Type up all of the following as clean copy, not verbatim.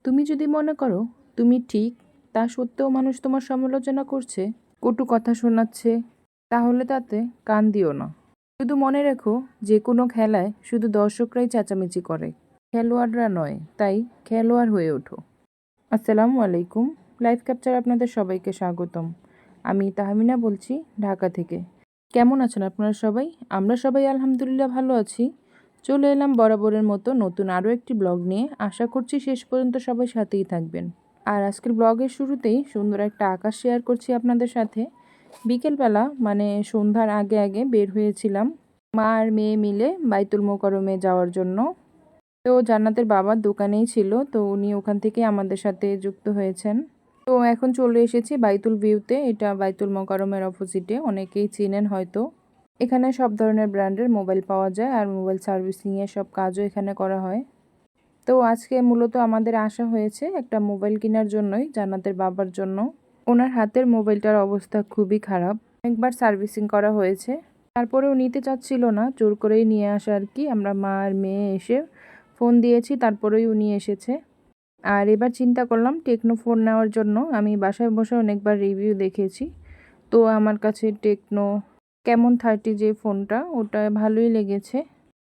তুমি যদি মনে করো তুমি ঠিক, তা সত্ত্বেও মানুষ তোমার সমালোচনা করছে, কটু কথা শোনাচ্ছে, তাহলে তাতে কান দিও না। শুধু মনে রেখো, যে কোনো খেলায় শুধু দর্শকরাই চেঁচামেচি করে, খেলোয়াড়রা নয়। তাই খেলোয়াড় হয়ে ওঠো। আসসালামু আলাইকুম। লাইভ ক্যাপচার আপনাদের সবাইকে স্বাগতম। আমি তাহমিনা বলছি, ঢাকা থেকে। কেমন আছেন আপনারা সবাই? আমরা সবাই আলহামদুলিল্লাহ ভালো আছি। চলে এলাম বরাবরের মতো নতুন আরও একটি ব্লগ নিয়ে। আশা করছি শেষ পর্যন্ত সবাই সাথেই থাকবেন। আর আজকের ব্লগের শুরুতেই সুন্দর একটা আকাশ শেয়ার করছি আপনাদের সাথে। বিকেলবেলা মানে সন্ধ্যার আগে আগে বের হয়েছিলাম মা আর মেয়ে মিলে বাইতুল মোকাররমে যাওয়ার জন্য। তো জান্নাতের বাবার দোকানেই ছিল, তো উনি ওখান থেকে আমাদের সাথে যুক্ত হয়েছেন। তো এখন চলে এসেছি বাইতুল ভিউতে। এটা বাইতুল মোকাররমের অপোজিটে, অনেকেই চিনেন হয়তো। এখানে সব ধরনের ব্র্যান্ডের মোবাইল পাওয়া যায়, আর মোবাইল সার্ভিসিংয়ের সব কাজও এখানে করা হয়। তো আজকে মূলত আমাদের আসা হয়েছে একটা মোবাইল কেনার জন্যই, জান্নাতের বাবার জন্য। ওনার হাতের মোবাইলটার অবস্থা খুবই খারাপ, অনেকবার সার্ভিসিং করা হয়েছে, তারপরেও নিতে চাচ্ছিল না, জোর করেই নিয়ে আসা আর কি। আমরা মা আর মেয়ে এসে ফোন দিয়েছি, তারপরেই উনি এসেছে। আর এবার চিন্তা করলাম টেকনো ফোন নেওয়ার জন্য। আমি বাসায় বসে অনেকবার রিভিউ দেখেছি, তো আমার কাছে টেকনো কেমন 30 যে ফোনটা, ওটা ভালোই লেগেছে।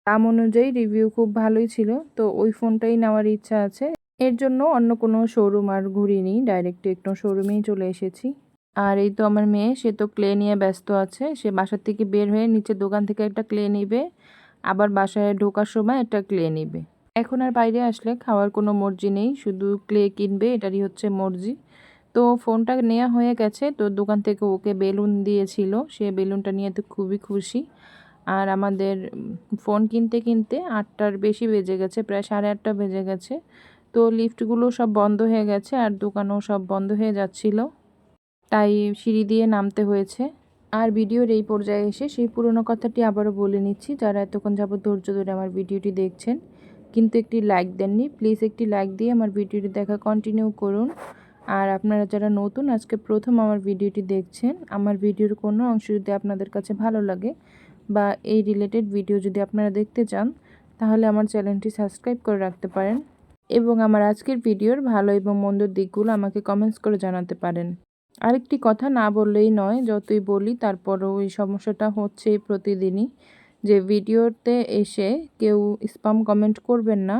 দাম অনুযায়ী রিভিউ খুব ভালোই ছিল, তো ওই ফোনটাই নেওয়ার ইচ্ছা আছে। এর জন্য অন্য কোনো শোরুম আর ঘুরিনি, ডাইরেক্ট টেকনো শোরুমেই চলে এসেছি। আর এই তো আমার মেয়ে, সে তো ক্লে নিয়ে ব্যস্ত আছে। সে বাসার থেকে বের হয়ে নিচে দোকান থেকে একটা ক্লে নিবে, আবার বাসায় ঢোকার সময় একটা ক্লে নিবে। এখন আর বাইরে আসলে খাওয়ার কোনো মর্জি নেই, শুধু ক্লে কিনবে, এটারই হচ্ছে মর্জি। তো ফোনটা নেওয়া হয়ে গেছে, তো দোকান থেকে ওকে বেলুন দিয়েছিল, সে বেলুনটা নিয়ে তো খুবই খুশি। আর আমাদের ফোন কিনতে কিনতে 8টার বেশি বেজে গেছে, প্রায় 8:30 বেজে গেছে। তো লিফটগুলো সব বন্ধ হয়ে গেছে, আর দোকানও সব বন্ধ হয়ে যাচ্ছিল, তাই সিঁড়ি দিয়ে নামতে হয়েছে। আর ভিডিওর এই পর্যায়ে এসে সেই পুরনো কথাটি আবারও বলে নিচ্ছি, যারা এতক্ষণ যাবত ধৈর্য ধরে আমার ভিডিওটি দেখছেন কিন্তু একটি লাইক দেননি, প্লিজ একটি লাইক দিয়ে আমার ভিডিওটি দেখা কন্টিনিউ করুন। আর আপনারা যারা নতুন, আজকে প্রথম আমার ভিডিওটি দেখছেন, আমার ভিডিওর কোনো অংশ যদি আপনাদের কাছে ভালো লাগে বা এই রিলেটেড ভিডিও যদি আপনারা দেখতে চান, তাহলে আমার চ্যানেলটি সাবস্ক্রাইব করে রাখতে পারেন এবং আমার আজকের ভিডিওর ভালো এবং মন্দ দিকগুলো আমাকে কমেন্টস করে জানাতে পারেন। আরেকটি কথা না বললেই নয়, যতই বলি তারপরও এই সমস্যাটা হচ্ছেই প্রতিদিনই, যে ভিডিওতে এসে কেউ স্প্যাম কমেন্ট করবেন না।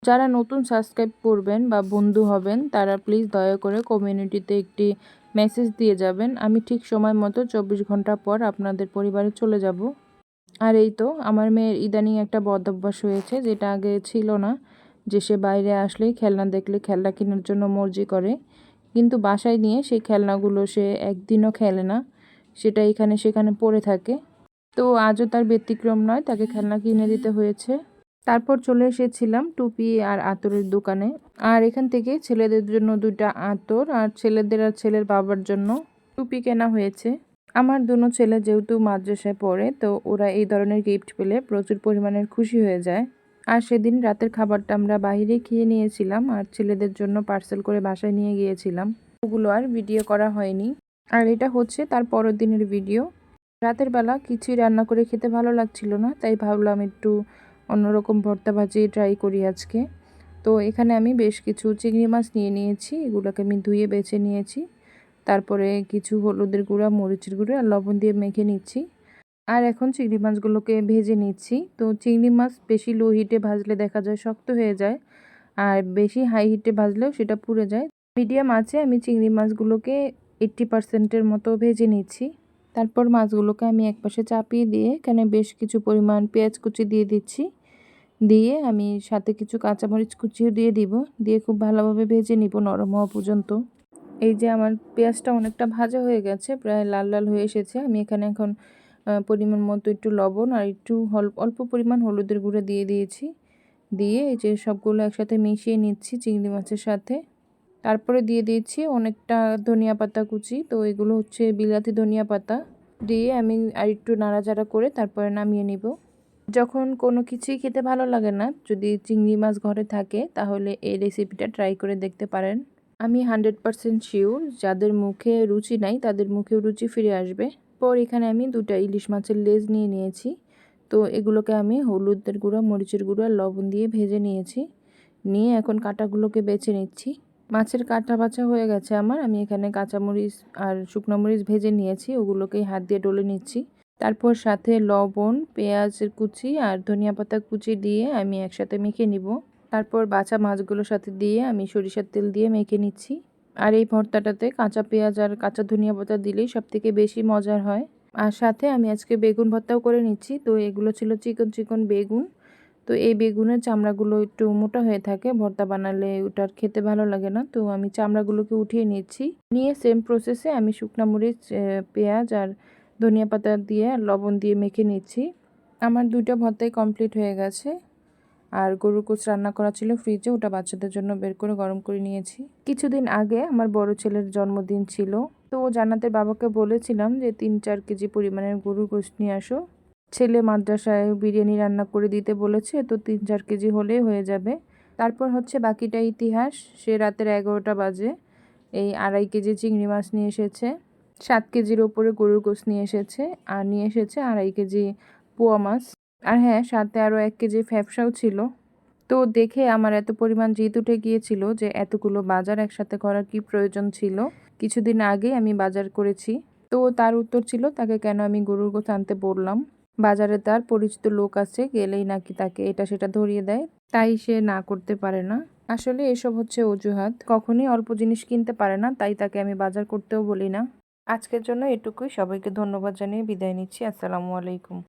যারা নতুন সাবস্ক্রাইব করবেন বা বন্ধু হবেন, তারা প্লিজ দয়া করে কমিউনিটিতে একটি মেসেজ দিয়ে যাবেন। আমি ঠিক সময় মতো 24 ঘন্টা পর আপনাদের পরিবারে চলে যাব। আর এই তো আমার মেয়ের ইদানিং একটা বদ অভ্যাস হয়েছে, যেটা আগে ছিল না, যে সে বাইরে আসলেই খেলনা দেখলে খেলনা কেনার জন্য মর্জি করে, কিন্তু বাসায় নিয়ে সেই খেলনাগুলো সে একদিনও খেলে না, সেটা এখানে সেখানে পড়ে থাকে। তো আজও তার ব্যতিক্রম নয়, তাকে খেলনা কিনে দিতে হয়েছে। তারপর চলে এসেছিলাম টুপি আর আতরের দোকানে। আর এখান থেকে ছেলেদের জন্য 2টা আতর, আর ছেলেদের আর ছেলের বাবার জন্য টুপি কেনা হয়েছে। আমার দুনো ছেলে যেহেতু মাদ্রাসায় পড়ে, তো ওরা এই ধরনের গিফট পেলে প্রচুর পরিমাণের খুশি হয়ে যায়। আর সেদিন রাতের খাবারটা আমরা বাইরে খেয়ে নিয়েছিলাম, আর ছেলেদের জন্য পার্সেল করে বাসায় নিয়ে গিয়েছিলাম। ওগুলো আর ভিডিও করা হয়নি। আর এটা হচ্ছে তার পরের দিনের ভিডিও। রাতের বেলা কিছুই রান্না করে খেতে ভালো লাগছিল না, তাই ভাবলাম একটু অন্যরকম ভর্তা ভাজি ট্রাই করি আজকে। তো এখানে আমি বেশ কিছু চিংড়ি মাছ নিয়ে নিয়েছি, এগুলোকে আমি ধুয়ে বেছে নিয়েছি। তারপরে কিছু হলুদের গুঁড়া, মরিচের গুঁড়া আর লবণ দিয়ে মেখে নিচ্ছি। আর এখন চিংড়ি মাছগুলোকে ভেজে নিচ্ছি। তো চিংড়ি মাছ বেশি লো হিটে ভাজলে দেখা যায় শক্ত হয়ে যায়, আর বেশি হাই হিটে ভাজলেও সেটা পুড়ে যায়। মিডিয়াম আঁচে আমি চিংড়ি মাছগুলোকে 80%-এর মতো ভেজে নিচ্ছি। তারপর মাছগুলোকে আমি একপাশে চাপিয়ে দিয়ে এখানে বেশ কিছু পরিমাণ পেঁয়াজ কুচি দিয়ে দিচ্ছি। দিয়ে আমি সাথে কিছু কাঁচামরিচ কুচিও দিয়ে দিব, দিয়ে খুব ভালোভাবে ভেজে নিব নরম হওয়া পর্যন্ত। এই যে আমার পেঁয়াজটা অনেকটা ভাজা হয়ে গেছে, প্রায় লাল লাল হয়ে এসেছে। আমি এখানে এখন পরিমাণ মতো একটু লবণ আর একটু অল্প পরিমাণ হলুদের গুঁড়ো দিয়ে দিয়েছি। দিয়ে এই যে সবগুলো একসাথে মিশিয়ে নিচ্ছি চিংড়ি মাছের সাথে। তারপরে দিয়ে দিয়েছি অনেকটা ধনিয়া পাতা কুচি, তো এগুলো হচ্ছে বিলাতি ধনিয়া পাতা। দিয়ে আমি আর একটু নাড়াচাড়া করে তারপরে নামিয়ে নিব। যখন কোনো কিছুই খেতে ভালো লাগে না, যদি চিংড়ি মাছ ঘরে থাকে, তাহলে এই রেসিপিটা ট্রাই করে দেখতে পারেন। আমি 100% শিওর যাদের মুখে রুচি নাই, তাদের মুখেও রুচি ফিরে আসবে। পর এখানে আমি 2টা ইলিশ মাছের লেজ নিয়ে নিয়েছি। তো এগুলোকে আমি হলুদের গুঁড়া, মরিচের গুঁড়া, লবণ দিয়ে ভেজে নিয়েছি। নিয়ে এখন কাঁটাগুলোকে বেছে নিচ্ছি। মাছের কাঁটা বাছা হয়ে গেছে আমার। আমি এখানে কাঁচামরিচ আর শুকনো মরিচ ভেজে নিয়েছি, ওগুলোকেই হাত দিয়ে ডলে নিচ্ছি। তারপর সাথে লবণ, পেঁয়াজের কুচি আর ধনিয়া পাতা কুচি দিয়ে আমি একসাথে মেখে নিব। তারপর বাছা মাছগুলোর সাথে দিয়ে আমি সরিষার তেল দিয়ে মেখে নিচ্ছি। আর এই ভর্তাটাতে কাঁচা পেঁয়াজ আর কাঁচা ধনিয়া পাতা দিলেই সবথেকে বেশি মজার হয়। আর সাথে আমি আজকে বেগুন ভর্তাও করে নিচ্ছি। তো এগুলো ছিল চিকন চিকন বেগুন। তো এই বেগুনের চামড়াগুলো একটু মোটা হয়ে থাকে, ভর্তা বানালে ওটার খেতে ভালো লাগে না। তো আমি চামড়াগুলোকে উঠিয়ে নিচ্ছি। নিয়ে সেম প্রসেসে আমি শুকনো মরিচ, পেঁয়াজ আর ধনিয়া পাতা দিয়ে লবণ দিয়ে মেখে নিচ্ছি। আমার 2টা ভর্তাই কমপ্লিট হয়ে গেছে। আর গরুর কোচ রান্না করা ছিল ফ্রিজে, ওটা বাচ্চাদের জন্য বের করে গরম করে নিয়েছি। কিছুদিন আগে আমার বড় ছেলের জন্মদিন ছিল। তো জান্নাতের বাবাকে বলেছিলাম যে 3-4 কেজি পরিমাণের গরুর গোশত নিয়ে আসো। ছেলে মাদ্রাসায় বিরিয়ানি রান্না করে দিতে বলেছে, তো 3-4 কেজি হলেই হয়ে যাবে। তারপর হচ্ছে বাকিটা ইতিহাস। সে রাতের 11টা বাজে এই 2.5 কেজি চিংড়ি মাছ নিয়ে এসেছে, 7 কেজির ওপরে গরুর গোশত নিয়ে এসেছে, আর নিয়ে এসেছে 2.5 কেজি পোয়া মাছ। আর হ্যাঁ, সাথে আরও 1 কেজি ফ্যাপসাও ছিল। তো দেখে আমার এত পরিমাণ জিদ উঠে গিয়েছিল যে এতগুলো বাজার একসাথে করার কি প্রয়োজন ছিল। কিছুদিন আগে আমি বাজার করেছি। তো তার উত্তর ছিল তাকে কেন আমি গরুর গোশত আনতে বললাম। বাজারে তার পরিচিত লোক আছে, গেলেই নাকি তাকে এটা সেটা ধরিয়ে দেয়, তাই সে না করতে পারে না। আসলে এসব হচ্ছে অজুহাত, কখনোই অল্প জিনিস কিনতে পারে না, তাই তাকে আমি বাজার করতেও বলি না। আজকের জন্য এটুকুই। সবাইকে ধন্যবাদ জানিয়ে বিদায় নিচ্ছি। আসসালামু আলাইকুম।